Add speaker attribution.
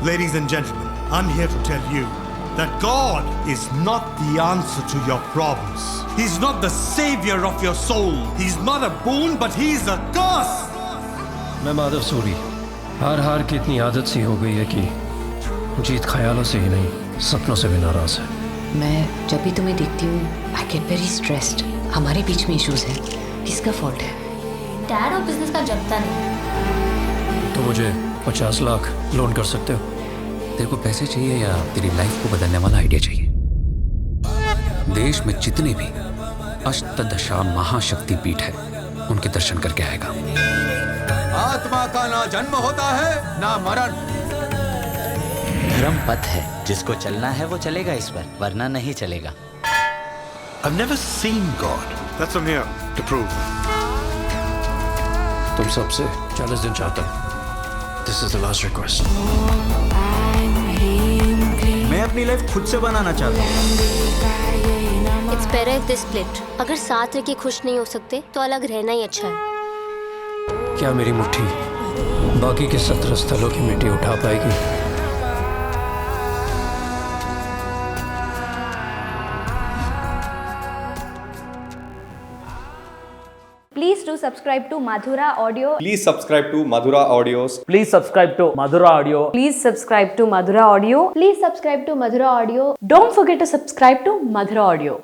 Speaker 1: Ladies and gentlemen, I'm here to tell you that God is not the answer to your problems. He's not the savior of your soul. He's not a boon, but he's a curse.
Speaker 2: मैं माधव सूरी हार की इतनी आदत सी हो गई है कि जीत ख्यालों से ही नहीं सपनों से भी नाराज है।
Speaker 3: मैं जब भी तुम्हें देखती हूँ आई गेट वेरी स्ट्रेस्ड। हमारे बीच में इश्यूज है, किसका फॉल्ट है?
Speaker 4: डैड और बिजनेस का जमता नहीं।
Speaker 2: तो मुझे 50 लाख लोन कर सकते हो?
Speaker 5: तेरे को पैसे चाहिए या तेरी लाइफ को बदलने वाला आइडिया चाहिए? देश में जितने भी अष्टदशा महाशक्ति पीठ है उनके दर्शन करके आएगा।
Speaker 6: आत्मा का ना जन्म होता है ना मरण।
Speaker 7: धर्म पथ है, जिसको चलना है वो चलेगा इस पर, वरना नहीं चलेगा।
Speaker 1: I've never seen God. That's what I'm here to prove.
Speaker 2: तुम सबसे 40 दिन चाहता हूँ। This is the last request.
Speaker 6: मैं अपनी लाइफ खुद से बनाना चाहता हूँ।
Speaker 4: It's better if they split. अगर साथ रह के खुश नहीं हो सकते तो अलग रहना ही अच्छा है।
Speaker 2: क्या मेरी मुट्ठी बाकी के 17 स्थलों की मिट्टी उठा पाएगी?
Speaker 8: Please do subscribe to Madhura Audio.
Speaker 9: Please subscribe to Madhura Audios.
Speaker 10: Please subscribe to Madhura Audio.
Speaker 8: Please subscribe to Madhura Audio. Please subscribe to Madhura Audio. Don't forget to subscribe to Madhura Audio.